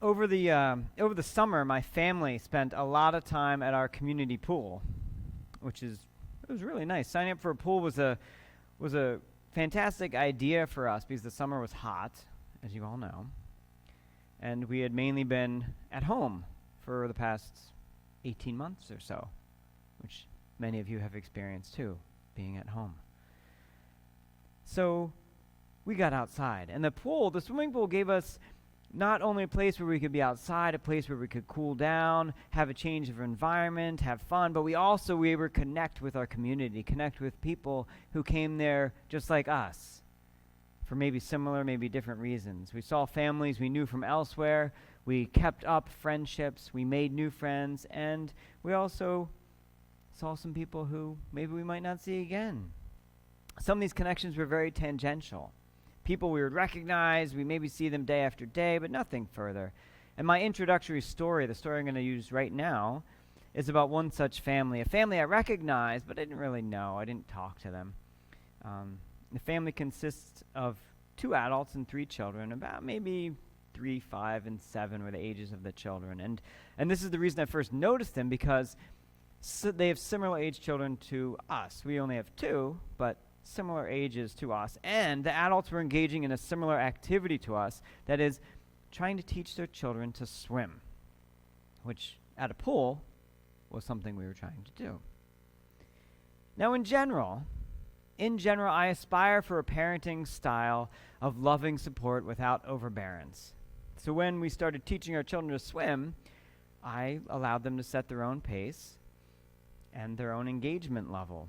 over the summer, my family spent a lot of time at our community pool, it was really nice. Signing up for a pool was a fantastic idea for us because the summer was hot, as you all know, and we had mainly been at home for the past 18 months or so, which many of you have experienced too, being at home. So we got outside, and the swimming pool gave us not only a place where we could be outside, a place where we could cool down, have a change of environment, have fun, but we were able to connect with our community, connect with people who came there just like us for maybe similar, maybe different reasons. We saw families we knew from elsewhere. We kept up friendships. We made new friends, and we also saw some people who maybe we might not see again. Some of these connections were very tangential. People we would recognize, we maybe see them day after day, but nothing further. And my introductory story, the story I'm going to use right now, is about one such family. A family I recognized, but I didn't really know. I didn't talk to them. The family consists of 2 adults and 3 children. About maybe 3, 5, and 7 were the ages of the children. And this is the reason I first noticed them, because they have similar age children to us. We only have 2, but similar ages to us, and the adults were engaging in a similar activity to us, that is, trying to teach their children to swim, which at a pool was something we were trying to do. Now, in general, I aspire for a parenting style of loving support without overbearance. So when we started teaching our children to swim, I allowed them to set their own pace and their own engagement level.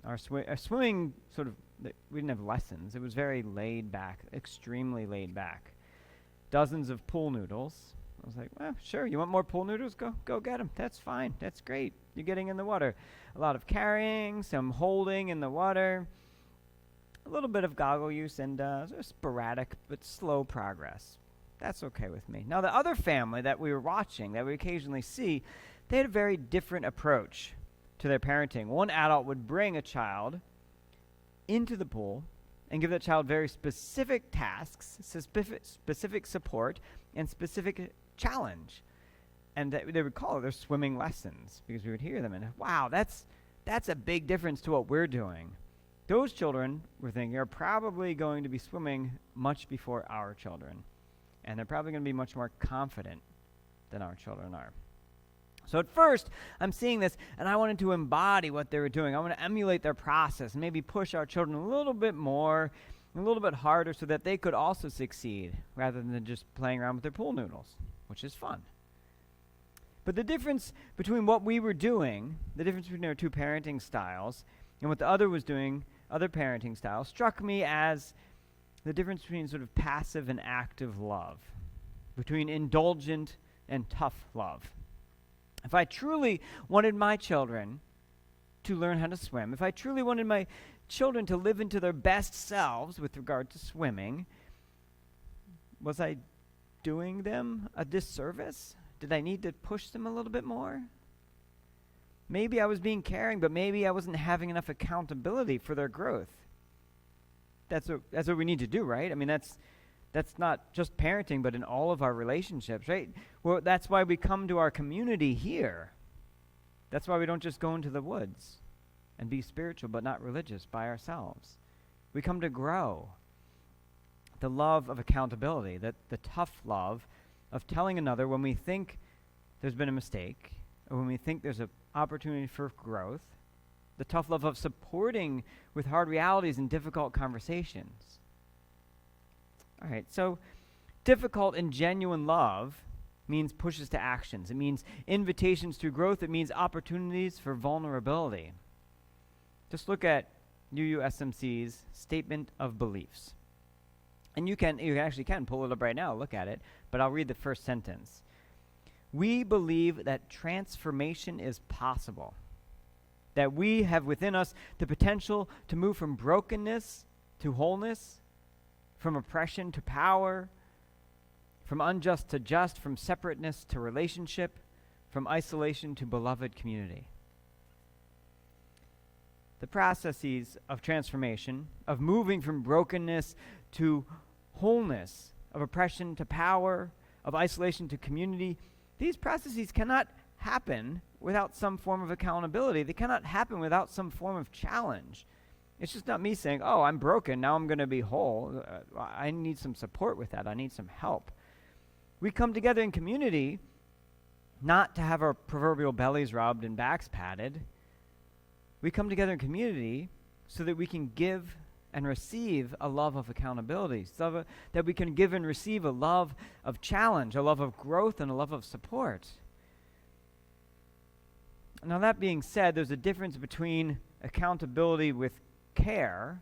Our swimming we didn't have lessons. It was very laid back, extremely laid back. Dozens of pool noodles. I was like, well, sure, you want more pool noodles? Go get them. That's fine. That's great. You're getting in the water. A lot of carrying, some holding in the water, a little bit of goggle use, and sporadic but slow progress. That's okay with me. Now, the other family that we were watching, that we occasionally see, they had a very different approach to their parenting. One adult would bring a child into the pool and give that child very specific tasks, specific support, and specific challenge. And they would call it their swimming lessons, because we would hear them and, wow, that's a big difference to what we're doing. Those children, we're thinking, are probably going to be swimming much before our children. And they're probably going to be much more confident than our children are. So at first, I'm seeing this, and I wanted to embody what they were doing. I want to emulate their process and maybe push our children a little bit more, a little bit harder, so that they could also succeed, rather than just playing around with their pool noodles, which is fun. But the difference between what we were doing, the difference between our 2 parenting styles, and what the other was doing, other parenting styles, struck me as the difference between sort of passive and active love, between indulgent and tough love. If I truly wanted my children to learn how to swim, if I truly wanted my children to live into their best selves with regard to swimming, was I doing them a disservice? Did I need to push them a little bit more? Maybe I was being caring, but maybe I wasn't having enough accountability for their growth. That's what we need to do, right? I mean, that's not just parenting, but in all of our relationships, right? Well, that's why we come to our community here. That's why we don't just go into the woods and be spiritual but not religious by ourselves. We come to grow. The love of accountability, the tough love of telling another when we think there's been a mistake, or when we think there's an opportunity for growth. The tough love of supporting with hard realities and difficult conversations. All right, so difficult and genuine love means pushes to actions. It means invitations to growth. It means opportunities for vulnerability. Just look at UUSMC's statement of beliefs. And you actually can pull it up right now, look at it, but I'll read the first sentence. We believe that transformation is possible, that we have within us the potential to move from brokenness to wholeness, from oppression to power, from unjust to just, from separateness to relationship, from isolation to beloved community. The processes of transformation, of moving from brokenness to wholeness, of oppression to power, of isolation to community, these processes cannot happen without some form of accountability. They cannot happen without some form of challenge. It's just not me saying, oh, I'm broken, now I'm going to be whole. I need some support with that. I need some help. We come together in community not to have our proverbial bellies rubbed and backs patted. We come together in community so that we can give and receive a love of accountability, so that we can give and receive a love of challenge, a love of growth, and a love of support. Now, that being said, there's a difference between accountability with care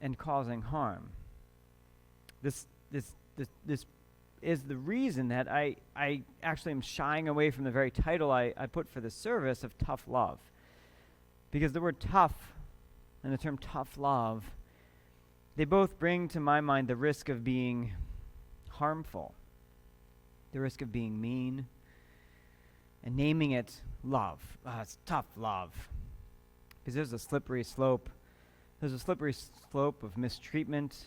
and causing harm. This is the reason that I actually am shying away from the very title I put for this service of tough love. Because the word tough and the term tough love, they both bring to my mind the risk of being harmful, the risk of being mean, and naming it love. It's tough love. Because there's a slippery slope. There's a slippery slope of mistreatment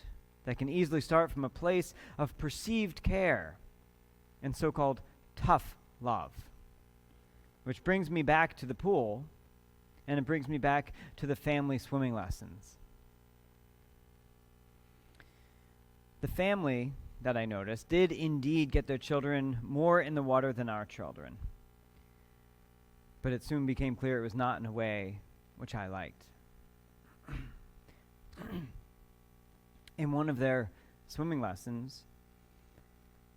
that can easily start from a place of perceived care and so-called tough love. Which brings me back to the pool, and it brings me back to the family swimming lessons. The family that I noticed did indeed get their children more in the water than our children. But it soon became clear it was not in a way which I liked. In one of their swimming lessons,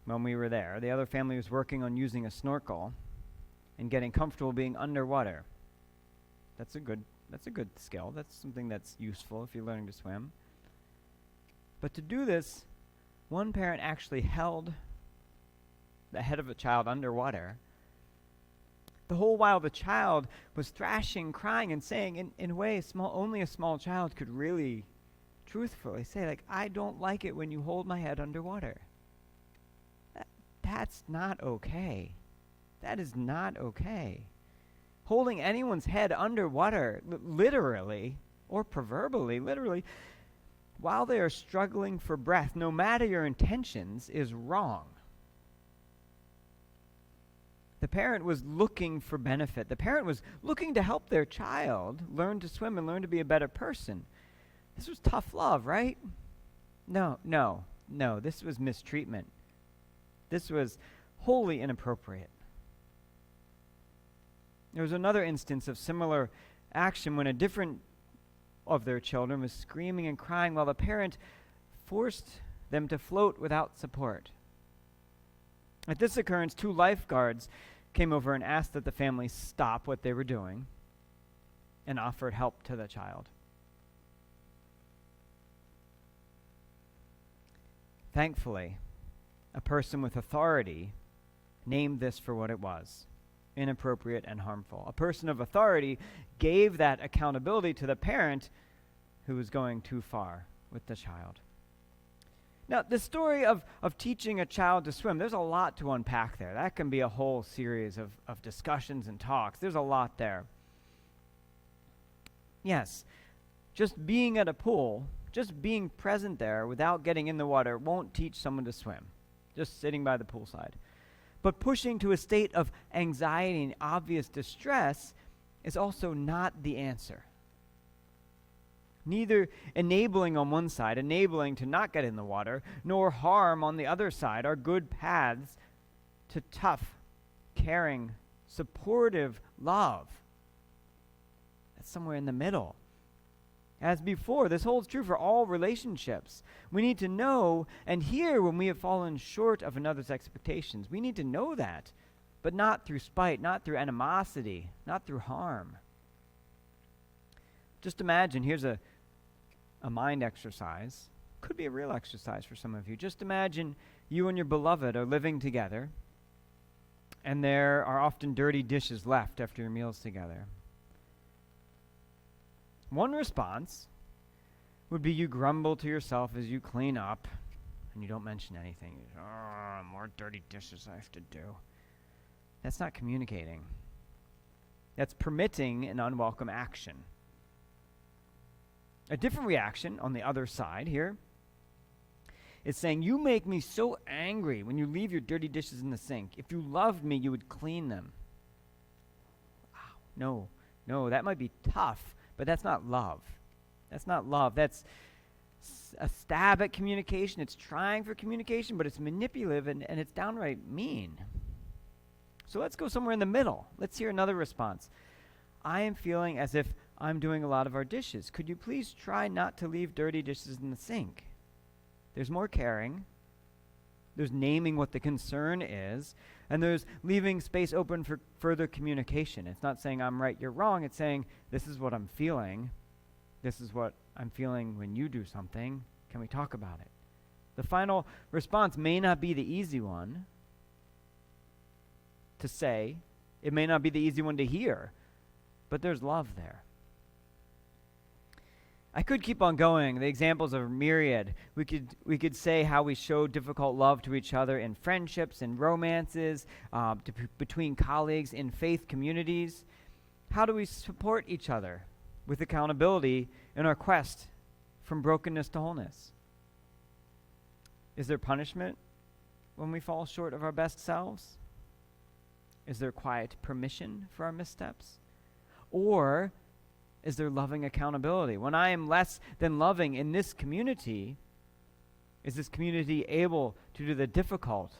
when we were there, the other family was working on using a snorkel and getting comfortable being underwater. That's a good skill. That's something that's useful if you're learning to swim. But to do this, one parent actually held the head of a child underwater, the whole while the child was thrashing, crying, and saying, in a way, only a small child could really truthfully say, like, I don't like it when you hold my head underwater. That's not okay. That is not okay. Holding anyone's head underwater, literally, or proverbially, literally, while they are struggling for breath, no matter your intentions, is wrong. The parent was looking for benefit. The parent was looking to help their child learn to swim and learn to be a better person. This was tough love, right? No, this was mistreatment. This was wholly inappropriate. There was another instance of similar action when a different of their children was screaming and crying while the parent forced them to float without support. At this occurrence, 2 lifeguards came over and asked that the family stop what they were doing and offered help to the child. Thankfully, a person with authority named this for what it was: inappropriate and harmful. A person of authority gave that accountability to the parent who was going too far with the child. Now, the story of teaching a child to swim, there's a lot to unpack there. That can be a whole series of discussions and talks. There's a lot there. Yes, just being at a pool, just being present there without getting in the water won't teach someone to swim, just sitting by the poolside. But pushing to a state of anxiety and obvious distress is also not the answer. Neither enabling on one side, enabling to not get in the water, nor harm on the other side are good paths to tough, caring, supportive love. That's somewhere in the middle. As before, this holds true for all relationships. We need to know and hear when we have fallen short of another's expectations. We need to know that, but not through spite, not through animosity, not through harm. Just imagine, here's a mind exercise. Could be a real exercise for some of you. Just imagine you and your beloved are living together, and there are often dirty dishes left after your meals together. One response would be you grumble to yourself as you clean up, and you don't mention anything. More dirty dishes I have to do. That's not communicating. That's permitting an unwelcome action. A different reaction on the other side here is saying, you make me so angry when you leave your dirty dishes in the sink. If you loved me, you would clean them. Wow, no, that might be tough, but that's not love. That's not love. That's a stab at communication. It's trying for communication, but it's manipulative and it's downright mean. So let's go somewhere in the middle. Let's hear another response. I am feeling as if I'm doing a lot of our dishes. Could you please try not to leave dirty dishes in the sink? There's more caring. There's naming what the concern is. And there's leaving space open for further communication. It's not saying I'm right, you're wrong. It's saying this is what I'm feeling. This is what I'm feeling when you do something. Can we talk about it? The final response may not be the easy one to say. It may not be the easy one to hear. But there's love there. I could keep on going. The examples are myriad. We could say how we show difficult love to each other in friendships, in romances, between colleagues, in faith communities. How do we support each other with accountability in our quest from brokenness to wholeness? Is there punishment when we fall short of our best selves? Is there quiet permission for our missteps? Or is there loving accountability? When I am less than loving in this community, is this community able to do the difficult,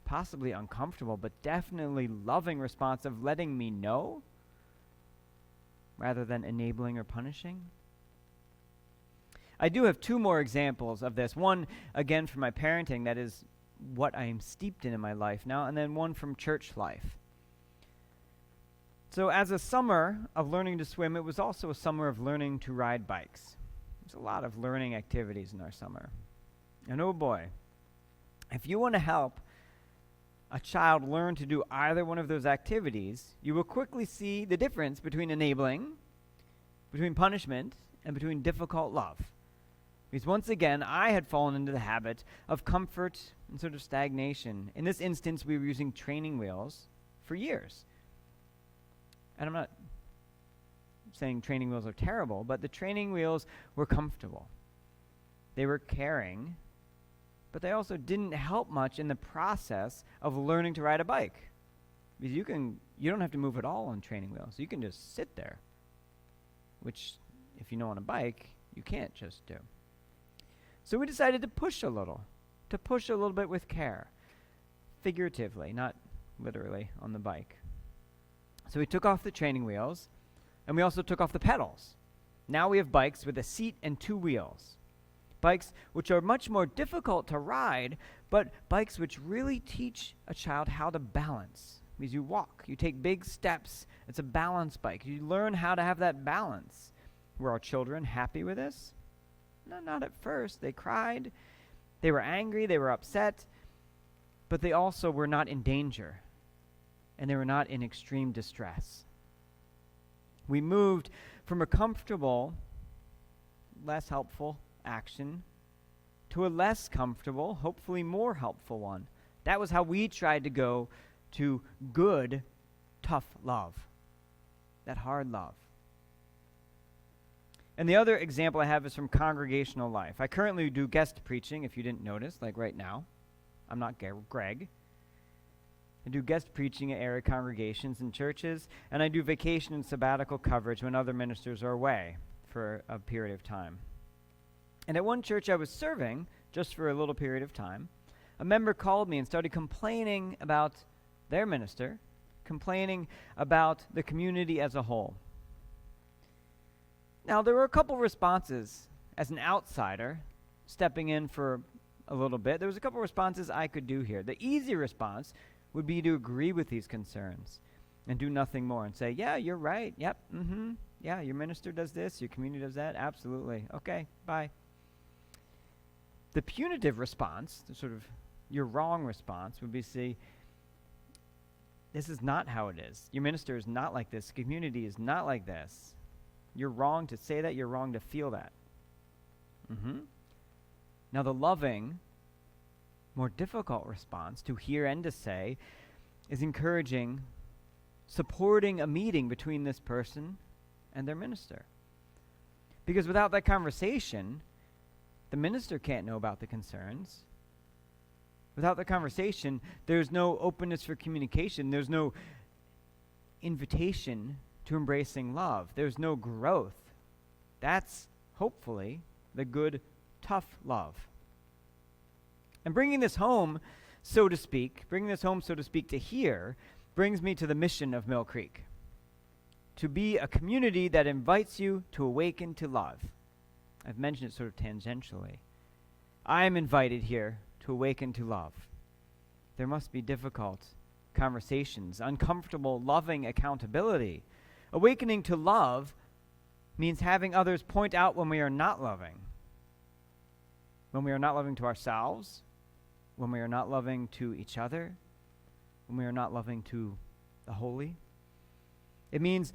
possibly uncomfortable, but definitely loving response of letting me know rather than enabling or punishing? I do have two more examples of this. One, again, from my parenting, that is what I am steeped in my life now, and then one from church life. So as a summer of learning to swim, it was also a summer of learning to ride bikes. There's a lot of learning activities in our summer. And oh boy, if you want to help a child learn to do either one of those activities, you will quickly see the difference between enabling, between punishment, and between difficult love. Because once again, I had fallen into the habit of comfort and sort of stagnation. In this instance, we were using training wheels for years. And I'm not saying training wheels are terrible, but the training wheels were comfortable. They were caring, but they also didn't help much in the process of learning to ride a bike. Because you don't have to move at all on training wheels. You can just sit there, which if you know on a bike, you can't just do. So we decided to push a little bit with care, figuratively, not literally on the bike. So we took off the training wheels, and we also took off the pedals. Now we have bikes with a seat and two wheels. Bikes which are much more difficult to ride, but bikes which really teach a child how to balance. Because you walk, you take big steps. It's a balance bike. You learn how to have that balance. Were our children happy with this? No, not at first. They cried. They were angry. They were upset. But they also were not in danger. And they were not in extreme distress. We moved from a comfortable, less helpful action to a less comfortable, hopefully more helpful one. That was how we tried to go to good, tough love. That hard love. And the other example I have is from congregational life. I currently do guest preaching, if you didn't notice, like right now. I'm not Greg. I do guest preaching at area congregations and churches, and I do vacation and sabbatical coverage when other ministers are away for a period of time. And at one church I was serving, just for a little period of time, a member called me and started complaining about their minister, complaining about the community as a whole. Now, there were a couple responses as an outsider, stepping in for a little bit. There was a couple responses I could do here. The easy response would be to agree with these concerns and do nothing more and say, yeah, you're right. Yep, yeah, your minister does this, your community does that. Absolutely. Okay, bye. The punitive response, the sort of you're wrong response, would be see, this is not how it is. Your minister is not like this. Community is not like this. You're wrong to say that. You're wrong to feel that. Now the loving, more difficult response to hear and to say is encouraging, supporting a meeting between this person and their minister. Because without that conversation, The minister can't know about the concerns. Without the conversation, there's no openness for communication. There's no invitation to embracing love. There's no growth. That's, hopefully, the good, tough love. And bringing this home, so to speak, to here, brings me to the mission of Mill Creek. To be a community that invites you to awaken to love. I've mentioned it sort of tangentially. I am invited here to awaken to love. There must be difficult conversations, uncomfortable, loving accountability. Awakening to love means having others point out when we are not loving. When we are not loving to ourselves, when we are not loving to each other, when we are not loving to the holy. It means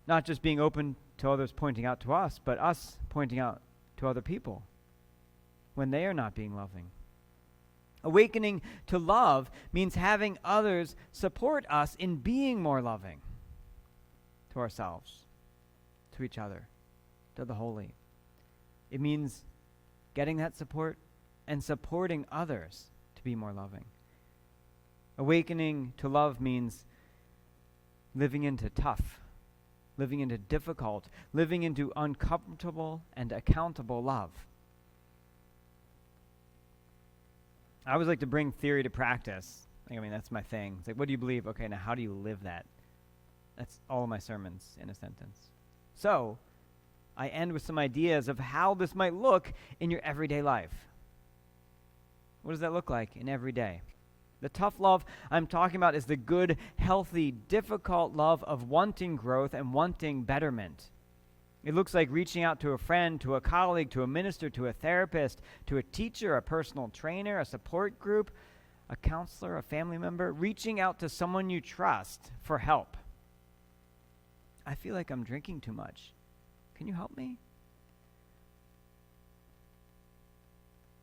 not just being open to others pointing out to us, but us pointing out to other people when they are not being loving. Awakening to love means having others support us in being more loving to ourselves, to each other, to the holy. It means getting that support and supporting others to be more loving. Awakening to love means living into tough, living into difficult, living into uncomfortable and accountable love. I always like to bring theory to practice. I mean, that's my thing. It's like, what do you believe? Okay, now how do you live that? That's all of my sermons in a sentence. So, I end with some ideas of how this might look in your everyday life. What does that look like in every day? The tough love I'm talking about is the good, healthy, difficult love of wanting growth and wanting betterment. It looks like reaching out to a friend, to a colleague, to a minister, to a therapist, to a teacher, a personal trainer, a support group, a counselor, a family member, reaching out to someone you trust for help. I feel like I'm drinking too much. Can you help me?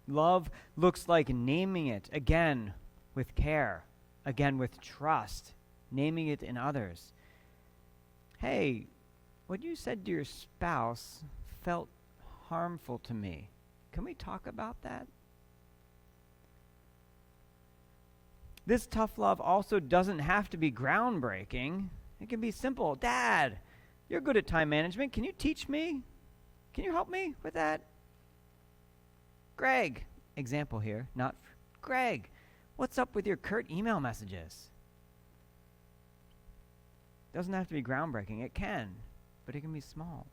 Love looks like naming it, again, with care, again, with trust, naming it in others. Hey, what you said to your spouse felt harmful to me. Can we talk about that? This tough love also doesn't have to be groundbreaking. It can be simple. Dad, you're good at time management. Can you teach me? Can you help me with that? Greg, example here, not Greg, what's up with your curt email messages? Doesn't have to be groundbreaking. It can, but it can be small.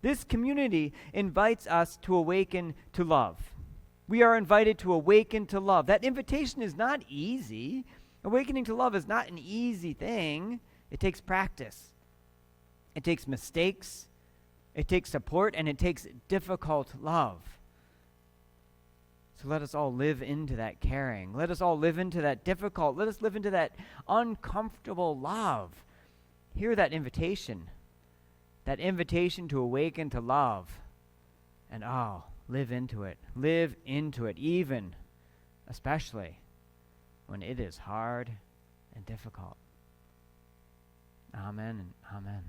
This community invites us to awaken to love. We are invited to awaken to love. That invitation is not easy. Awakening to love is not an easy thing. It takes practice. It takes mistakes. It takes support, and it takes difficult love. So let us all live into that caring. Let us all live into that difficult. Let us live into that uncomfortable love. Hear that invitation to awaken to love. And live into it. Live into it, even, especially, when it is hard and difficult. Amen and amen.